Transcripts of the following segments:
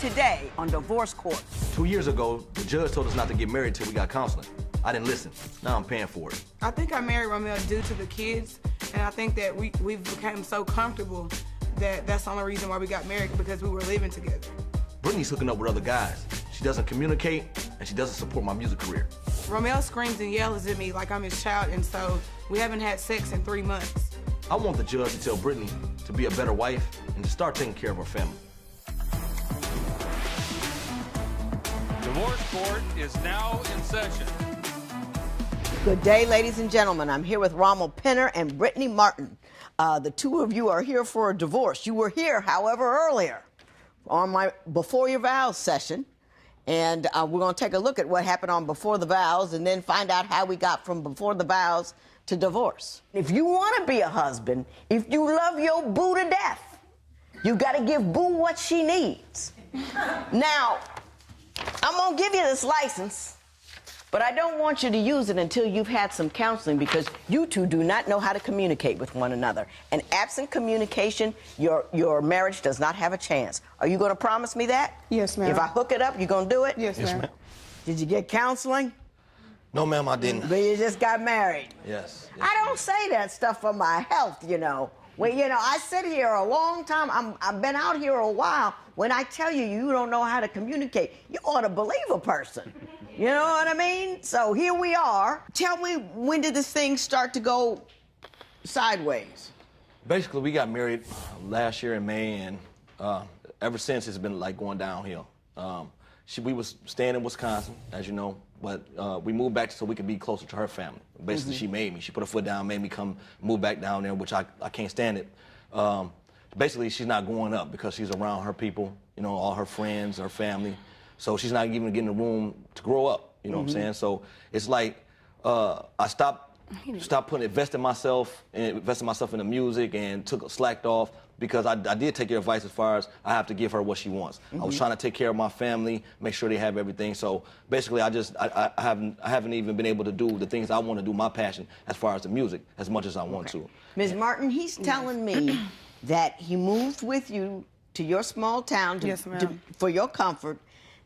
today on Divorce Court. 2 years ago, the judge told us not to get married till we got counseling. I didn't listen. Now I'm paying for it. I think I married Romel due to the kids, and I think that we've become so comfortable that that's the only reason why we got married, because we were living together. Brittany's hooking up with other guys. She doesn't communicate, and she doesn't support my music career. Romel screams and yells at me like I'm his child, and so we haven't had sex in 3 months. I want the judge to tell Brittany to be a better wife and to start taking care of her family. Divorce Court is now in session. Good day, ladies and gentlemen. I'm here with Rommel Penner and Brittany Martin. The two of you are here for a divorce. You were here, however, earlier on my Before Your Vows session, and we're going to take a look at what happened on Before the Vows and then find out how we got from Before the Vows to divorce. If you want to be a husband, if you love your boo to death, you got to give boo what she needs. Now, I'm going to give you this license, but I don't want you to use it until you've had some counseling, because you two do not know how to communicate with one another. And absent communication, your marriage does not have a chance. Are you going to promise me that? Yes, ma'am. If I hook it up, you going to do it? Yes, ma'am. Did you get counseling? No, ma'am, I didn't. But you just got married. Yes. I don't say that stuff for my health, you know. Well, you know, I sit here a long time. I've been out here a while. When I tell you you don't know how to communicate, you ought to believe a person. You know what I mean? So here we are. Tell me, when did this thing start to go sideways? Basically, we got married last year in May, and ever since it's been like going downhill. We was staying in Wisconsin, as you know, but we moved back so we could be closer to her family. Basically, she made me. She put her foot down, made me move back down there, which I can't stand it. Basically, she's not going up because she's around her people, you know, all her friends, her family. So she's not even getting the room to grow up, you know what I'm saying? So it's like I stopped investing myself in the music and slacked off, because I did take your advice as far as I have to give her what she wants. I was trying to take care of my family, make sure they have everything. So basically, I haven't even been able to do the things I want to do, my passion, as far as the music, as much as I want to. Ms. Martin, he's telling me that he moved with you to your small town for your comfort,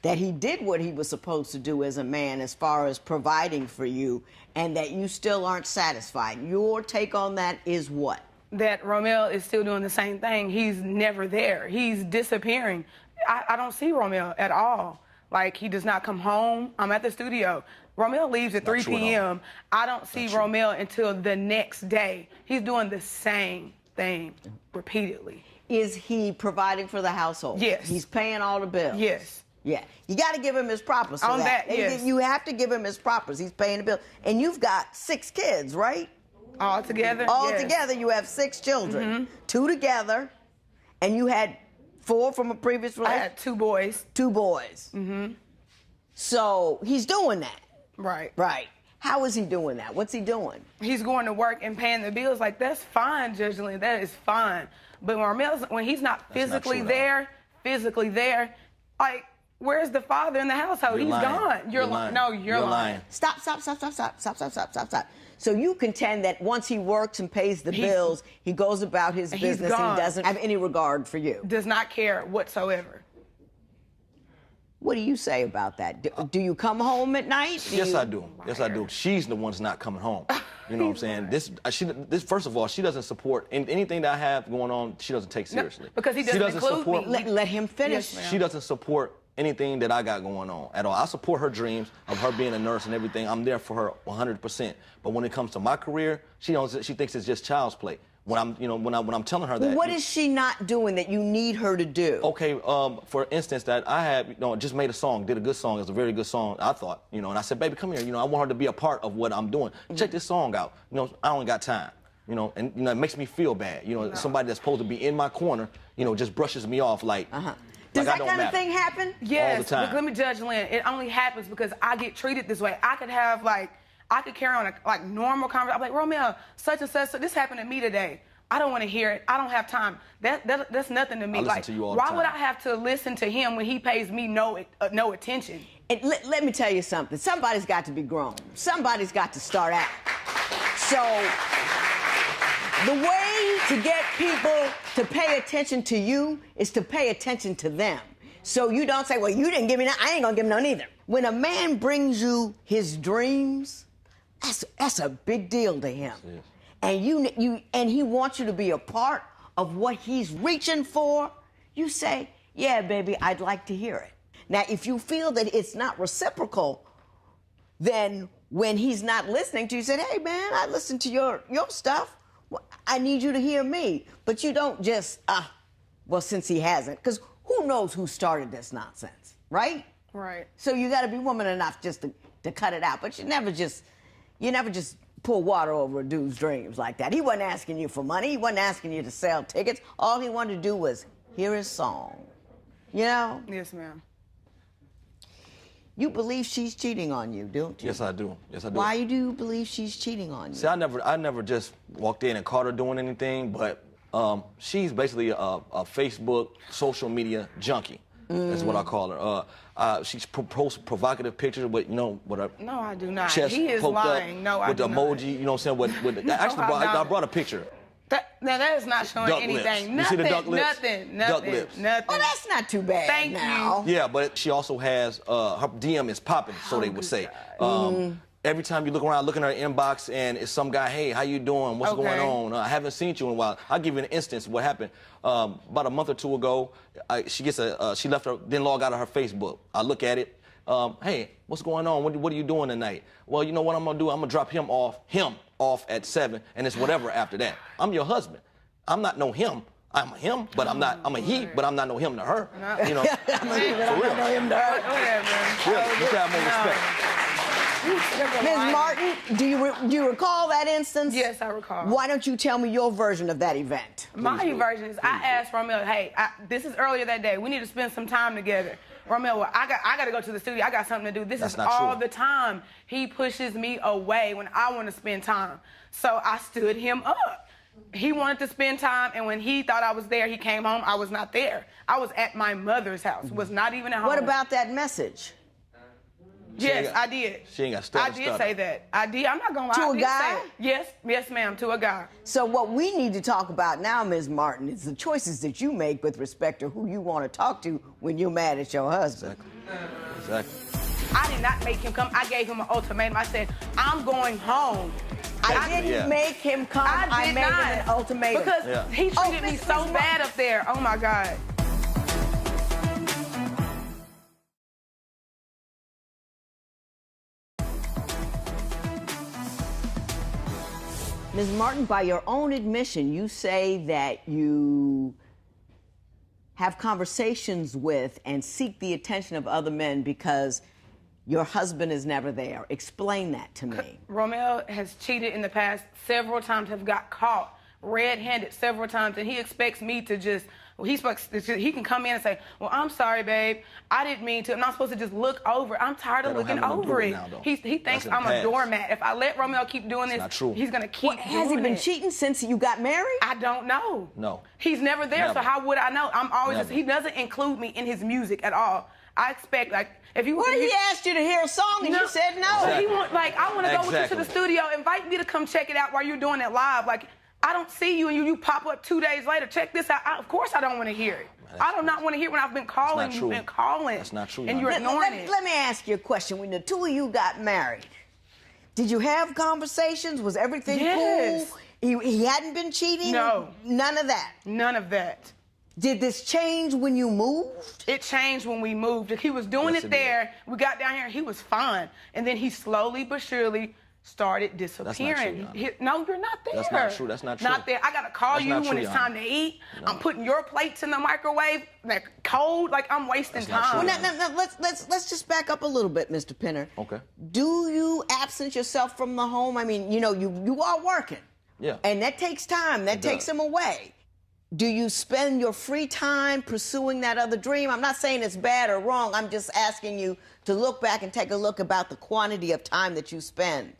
that he did what he was supposed to do as a man as far as providing for you, and that you still aren't satisfied. Your take on that is what? That Romel is still doing the same thing. He's never there. He's disappearing. I don't see Romel at all. Like, he does not come home. I'm at the studio. Romel leaves at 3 p.m. I don't see Romel until the next day. He's doing the same thing repeatedly. Is he providing for the household? Yes. He's paying all the bills? Yes. Yeah. You got to give him his propers for On that, yes. You have to give him his propers. He's paying the bill. And you've got 6 kids, right? All together? Yes. Together, you have 6 children. 2 together, and you had 4 from a previous relationship? I had 2 boys. 2 boys. So he's doing that. Right. Right. How is he doing that? What's he doing? He's going to work and paying the bills. Like, that's fine, Judge Lynn. That is fine. But when he's not physically there, like, where's the father in the household? He's gone. You're lying. No, you're lying. Stop. So you contend that once he works and pays the bills, he goes about his business and doesn't have any regard for you? Does not care whatsoever. What do you say about that? Do you come home at night? Yes, I do. Yes, I do. She's the one that's not coming home. You know what I'm saying? This first of all, she doesn't support anything that I have going on. She doesn't take seriously. No, because he doesn't include me. Let him finish. Yes, she doesn't support anything that I got going on at all. I support her dreams of her being a nurse and everything. I'm there for her 100%. But when it comes to my career, she thinks it's just child's play. When I'm telling her that. What is she not doing that you need her to do? Okay, for instance, that I had, just made a song, did a good song. It was a very good song, I thought, and I said, baby, come here. I want her to be a part of what I'm doing. Check this song out. I only got time. And it makes me feel bad. Somebody that's supposed to be in my corner, just brushes me off like. Does that kind of thing happen? Yes, all the time. But let me Judge Lynn. It only happens because I get treated this way. I could carry on a normal conversation. I'm like, Romel, such and such, this happened to me today. I don't want to hear it. I don't have time. That's nothing to me. I listen to you all the why time. would I have to listen to him when he pays me no attention? And let me tell you something. Somebody's got to be grown. Somebody's got to start out. So the way to get people to pay attention to you is to pay attention to them. So you don't say, well, you didn't give me that, I ain't gonna give him none either. When a man brings you his dreams, that's a big deal to him. Yes. And he wants you to be a part of what he's reaching for. You say, yeah, baby, I'd like to hear it. Now, if you feel that it's not reciprocal, then when he's not listening to you, say, hey, man, I listened to your stuff. Well, I need you to hear me. But you don't just, well, since he hasn't, because who knows who started this nonsense, right? Right. So you got to be woman enough just to cut it out. But you never just pour water over a dude's dreams like that. He wasn't asking you for money. He wasn't asking you to sell tickets. All he wanted to do was hear his song. You know? Yes, ma'am. You believe she's cheating on you, don't you? Yes, I do. Yes, I do. Why do you believe she's cheating on you? See, I never just walked in and caught her doing anything, but she's basically a Facebook social media junkie. That's what I call her. She posts provocative pictures with, No, I do not. chest He is poked lying. up No, I with do the not. emoji. You know what I'm saying? With No, actually, I I don't. brought a picture. Now that is not showing Duck anything. lips. You see the duck lips? Nothing. Duck lips. Nothing. Well, that's not too bad. Thank now. you. Yeah, but she also has her DM is popping, so they would say. Every time you look around, looking at her inbox, and it's some guy, hey, how you doing? What's going on? I haven't seen you in a while. I'll give you an instance of what happened. About a month or two ago, she left her, didn't log out of her Facebook. I look at it. Hey, what's going on? What are you doing tonight? Well, you know what I'm gonna do? I'm gonna drop him off at 7, and it's whatever after that. I'm your husband. I'm not no him. I'm a him, but I'm not. I'm a he, but I'm not no him to her. No. You know, For real. Whatever. really, you got more respect. Ms. Martin, do you recall that instance? Yes, I recall. Why don't you tell me your version of that event? My version is I asked Romeo, hey, this is earlier that day. We need to spend some time together. Romeo, well, I got to go to the studio. I got something to do. This That's is not all true. the time. He pushes me away when I want to spend time. So I stood him up. He wanted to spend time, and when he thought I was there, he came home. I was not there. I was at my mother's house. Was not even at home. What about that message? Yes, I did. She ain't got stutter. I did say that. I did. I'm not gonna lie. To I a did guy? say it. Yes, ma'am. To a guy. So what we need to talk about now, Ms. Martin, is the choices that you make with respect to who you want to talk to when you're mad at your husband. Exactly. I did not make him come. I gave him an ultimatum. I said, I'm going home. I didn't Yeah. make him come. I did made not. him an ultimatum. Because Yeah. he treated me Ms. so Martin. bad up there. Oh, my God. Ms. Martin, by your own admission, you say that you have conversations with and seek the attention of other men because your husband is never there. Explain that to me. Romeo has cheated in the past several times, have got caught red-handed several times, and he expects me to just, he can come in and say, well, I'm sorry, babe. I didn't mean to. I'm not supposed to just look over. I'm tired of That don't looking have nothing to do over with it. now, though. He That's thinks in the I'm a past. doormat. If I let Romeo keep doing this, not true. he's going to keep doing Has he been it. cheating since you got married? I don't know. No. He's never there, Never. so how would I know? I'm always Never. he doesn't include me in his music at all. I expect, like, if you... Well, he asked you to hear a song and you said no. So he want, like, I want to go with you to the Exactly. studio. Invite me to come check it out while you're doing it live. Like, I don't see you and you pop up 2 days later. Check this out. Of course I don't want to hear it. I do not want to hear when I've been calling. That's not You've true. been calling. That's not true, And Yana. you're ignoring it. Let me ask you a question. When the two of you got married, did you have conversations? Was everything Yes. cool? He hadn't been cheating? No. None of that? None of that. Did this change when you moved? It changed when we moved. He was doing Yes, it it there. We got down here. He was fine. And then he slowly but surely started disappearing. That's not true, No, you're not there. That's not true. That's not true. Not there. I got to call That's you not when true, it's Yana. time to eat. I'm putting your plates in the microwave. They're cold. Like, I'm wasting That's not time. true. Well, now, let's just back up a little bit, Mr. Pinner. Okay. Do you absent yourself from the home? I mean, you know, you are working. Yeah. And that takes time. That takes does. him away. Do you spend your free time pursuing that other dream? I'm not saying it's bad or wrong. I'm just asking you to look back and take a look about the quantity of time that you spend.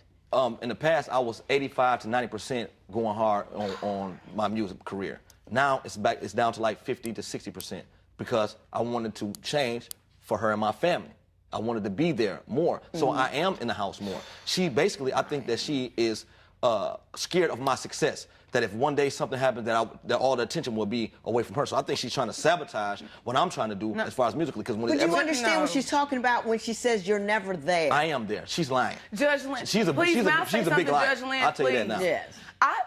In the past, I was 85 to 90% going hard on my music career. Now it's down to like 50 to 60% because I wanted to change for her and my family. I wanted to be there more. So I am in the house more. She basically, I think that she is scared of my success. That if one day something happens, that all the attention will be away from her. So I think she's trying to sabotage what I'm trying to do as far as musically. Because when But you understand what she's talking about when she says you're never there. I am there. She's lying. Judge Lynn, She's a please, big liar. Judge Lynn, I'll tell you that please. now. Yes.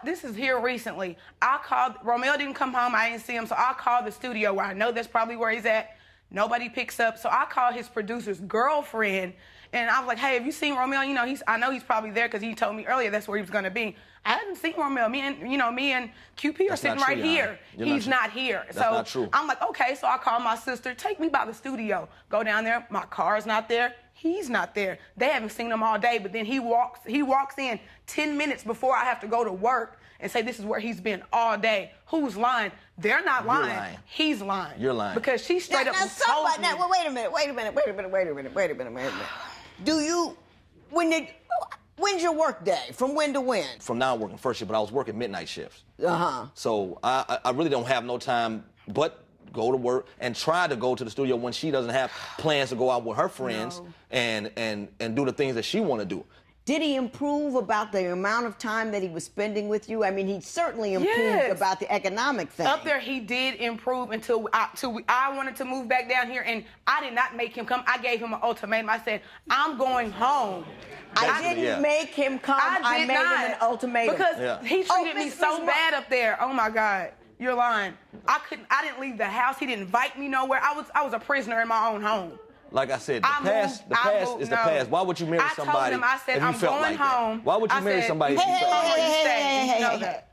This is here recently. I called, Romeo didn't come home, I didn't see him, so I called the studio where I know that's probably where he's at. Nobody picks up, so I called his producer's girlfriend, and I was like, hey, have you seen Romeo? You know, I know he's probably there because he told me earlier that's where he was going to be. I haven't seen Romeo. Me and QP are sitting right here. He's not here. That's not true. I'm like, okay, so I called my sister, take me by the studio. Go down there, my car's not there. He's not there. They haven't seen him all day, but then he walks in 10 minutes before I have to go to work and say this is where he's been all day. Who's lying? They're not lying. He's lying. You're lying. Because she straight up told me. Now, wait a minute. Do you, when's your work day? From when to when? From now I'm working first shift, but I was working midnight shifts. Uh-huh. So I really don't have no time but go to work and try to go to the studio when she doesn't have plans to go out with her friends and do the things that she want to do. Did he improve about the amount of time that he was spending with you? I mean, he certainly improved about the economic thing. Up there, he did improve until I wanted to move back down here, and I did not make him come. I gave him an ultimatum. I said, I'm going home. I didn't make him come. I made him an ultimatum. Because he treated me so bad up there. Oh, my God. You're lying. I didn't leave the house. He didn't invite me nowhere. I was a prisoner in my own home. Like I said, the past is the past. Why would you marry somebody I if you felt like that? Why would you marry somebody if you felt like that? You know that.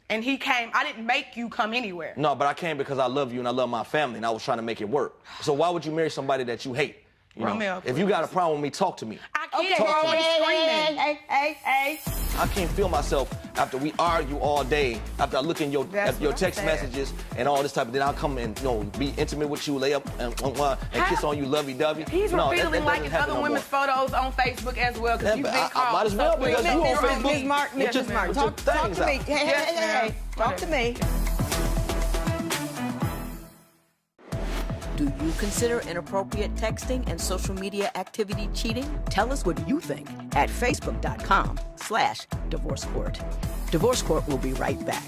And he came. I didn't make you come anywhere. No, but I came because I love you and I love my family, and I was trying to make it work. So why would you marry somebody that you hate? You know, Romeo, if you got a problem with me, talk to me. I can't. You're always screaming. Hey. I can't feel myself after we argue all day, after I look in your text messages and all this type of thing. I'll come and be intimate with you, lay up and kiss on you, lovey-dovey. He's repeatedly liking other women's photos on Facebook as well because you've been called. I might as well because you on Facebook. Ms. Martin, talk to me. Hey, talk to me. Do you consider inappropriate texting and social media activity cheating? Tell us what you think at facebook.com/Divorce Court. Divorce Court will be right back.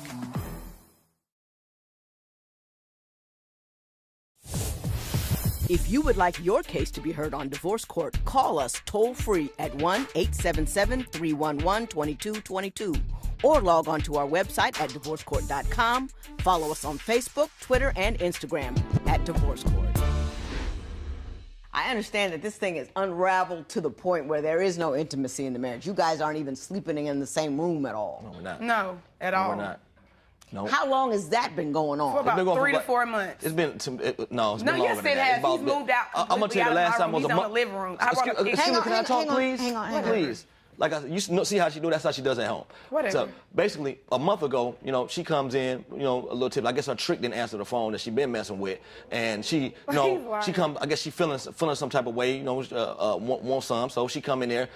If you would like your case to be heard on Divorce Court, call us toll-free at 1-877-311-2222 or log on to our website at divorcecourt.com. Follow us on Facebook, Twitter, and Instagram at Divorce Court. I understand that this thing is unraveled to the point where there is no intimacy in the marriage. You guys aren't even sleeping in the same room at all. No, we're not. No, at all. We're not. No. How long has that been going on? For about 3 to 4 months. It's been longer than yes, that. it has. He's moved out. I'm gonna tell you the last time was a month. He's in the living room. Excuse me, can I talk, please? Hang on. Please. Like you see how she do? That's how she does at home. Whatever. So basically, a month ago, she comes in, a little tip. I guess her trick didn't answer the phone that she been messing with, and she, she come. I guess she feeling some type of way, want some. So she come in there,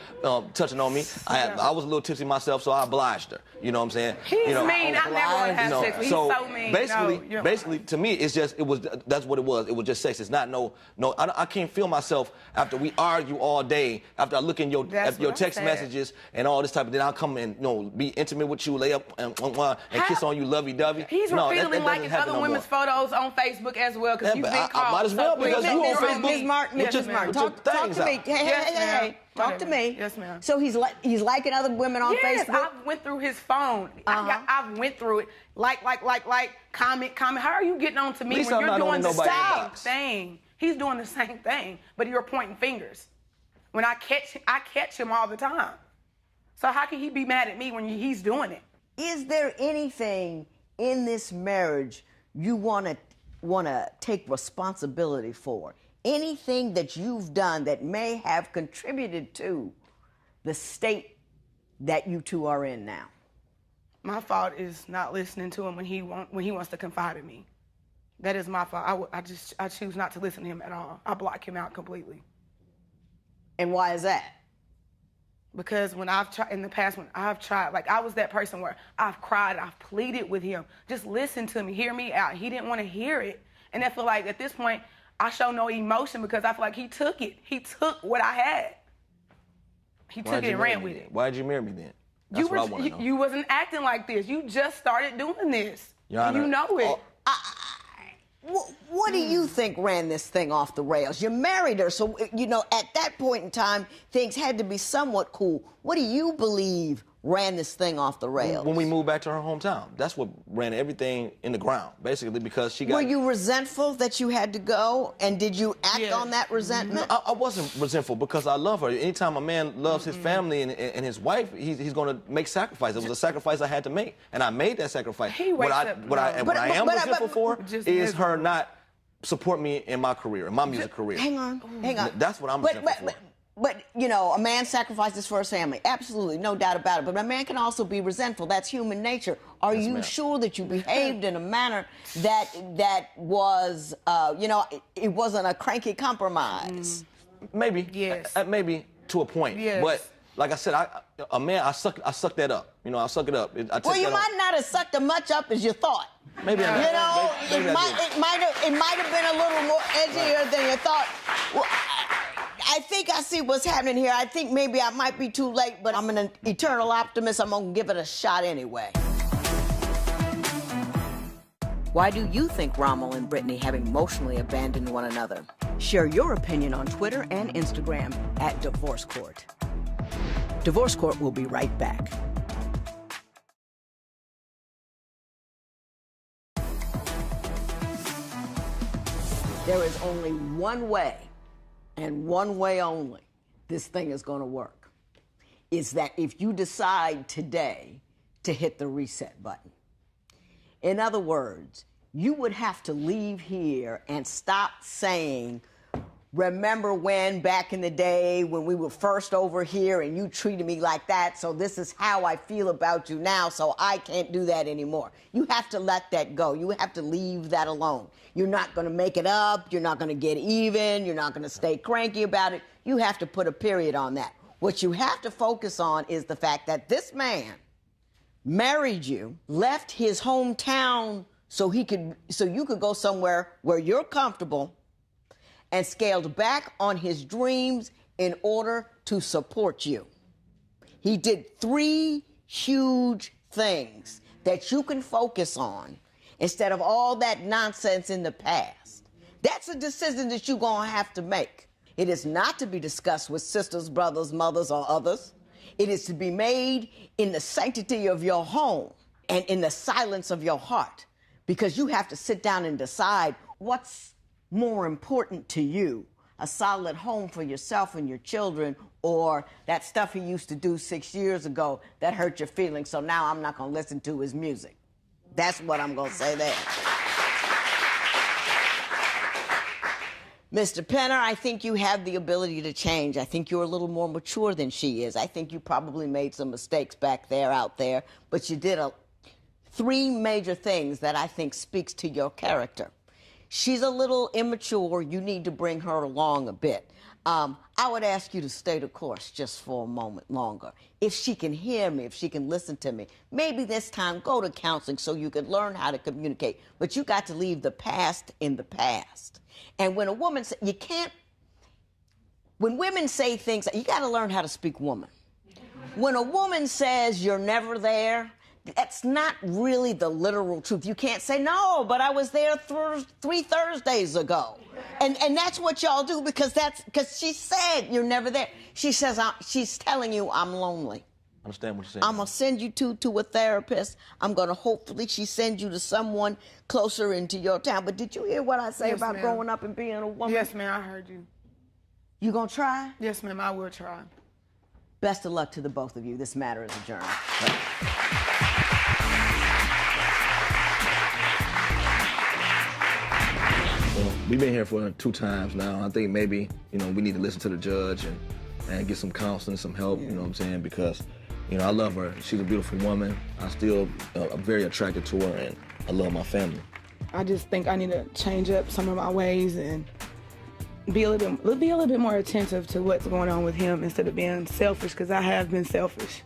touching on me. I was a little tipsy myself, so I obliged her. You know what I'm saying? He's mean. I never want to have sex. He's so mean. Basically, to me, that's what it was. It was just sex. It's not no. I can't feel myself after we argue all day. After I look in your text messages and all this type of thing, I'll come and be intimate with you, lay up and kiss on you, lovey-dovey. He's repeatedly liking other women's photos on Facebook as well because you've been called. I might as well because you on Facebook. Ms. Martin, talk to me. Hey, talk to me. Yes, ma'am. So he's liking other women on Facebook? Yes, I went through his phone. I went through it. Like, comment. How are you getting on to me when you're doing the same thing? He's doing the same thing, but you're pointing fingers. When I catch him all the time. So how can he be mad at me when he's doing it? Is there anything in this marriage you want to take responsibility for? Anything that you've done that may have contributed to the state that you two are in now? My fault is not listening to him when he wants to confide in me. That is my fault. I choose not to listen to him at all. I block him out completely. And why is that? Because when I've tried in the past, when I've tried, like I was that person where I've cried, I've pleaded with him, just listen to me, hear me out. He didn't want to hear it. And I feel like at this point, I show no emotion because I feel like he took it. He took what I had. He took it and ran with it. Why did you marry me then? That's what I want to know. You wasn't acting like this. You just started doing this. Your Honor, you know it. What do you think ran this thing off the rails? You married her, so, you know, at that point in time, things had to be somewhat cool. What do you believe ran this thing off the rails? When we moved back to her hometown, that's what ran everything in the ground, basically, because she got... Were you resentful that you had to go, and did you act Yeah. on that resentment? I wasn't resentful because I love her. Anytime a man loves his family and his wife, he's going to make sacrifices. It was a sacrifice I had to make, and I made that sacrifice. What I am resentful for Just is miserable. her not support me in my career, in my music career. Hang on. That's what I'm resentful for. But, you know, a man sacrifices for his family. Absolutely, no doubt about it. But a man can also be resentful. That's human nature. Are Yes, you ma'am. sure that you behaved in a manner that was, you know, it wasn't a cranky compromise? Maybe. Yes. Maybe to a point. Yes. But like I said, I suck that up. You know, I suck it up. Well, you might not have sucked as much up as you thought. Maybe I did. You know, Maybe I did. it might have been a little more edgier than you thought. Well, I think I see what's happening here. I think maybe I might be too late, but I'm an eternal optimist. I'm going to give it a shot anyway. Why do you think Rommel and Brittany have emotionally abandoned one another? Share your opinion on Twitter and Instagram at Divorce Court. Divorce Court will be right back. There is only one way, and one way only, this thing is going to work. Is that if you decide today to hit the reset button. In other words, you would have to leave here and stop saying, remember when back in the day when we were first over here and you treated me like that, so this is how I feel about you now, so I can't do that anymore. You have to let that go. You have to leave that alone. You're not going to make it up. You're not going to get even. You're not going to stay cranky about it. You have to put a period on that. What you have to focus on is the fact that this man married you, left his hometown so you could go somewhere where you're comfortable, and scaled back on his dreams in order to support you. He did 3 huge things that you can focus on instead of all that nonsense in the past. That's a decision that you're going to have to make. It is not to be discussed with sisters, brothers, mothers, or others. It is to be made in the sanctity of your home and in the silence of your heart, because you have to sit down and decide what's more important to you, a solid home for yourself and your children, or that stuff he used to do 6 years ago that hurt your feelings, so now I'm not going to listen to his music. That's what I'm going to say there. Mr. Penner, I think you have the ability to change. I think you're a little more mature than she is. I think you probably made some mistakes back there, out there, but you did 3 major things that I think speaks to your character. She's a little immature. You need to bring her along a bit. I would ask you to stay the course just for a moment longer. If she can hear me, if she can listen to me, maybe this time go to counseling so you can learn how to communicate. But you got to leave the past in the past. And when a woman, when women say things, you got to learn how to speak woman. When a woman says you're never there, that's not really the literal truth. You can't say, no, but I was there 3 Thursdays ago. And that's what y'all do, because she said you're never there. She says, she's telling you I'm lonely. Understand what you're saying. I'm going to send you to a therapist. I'm going to hopefully she sends you to someone closer into your town. But did you hear what I say Yes, about ma'am. growing up and being a woman? Yes, ma'am, I heard you. You going to try? Yes, ma'am, I will try. Best of luck to the both of you. This matter is adjourned. Well, we've been here for 2 times now. I think maybe, we need to listen to the judge and get some counseling, some help, you know what I'm saying? Because, I love her. She's a beautiful woman. I still am very attracted to her, and I love my family. I just think I need to change up some of my ways and be a little bit more attentive to what's going on with him instead of being selfish, because I have been selfish.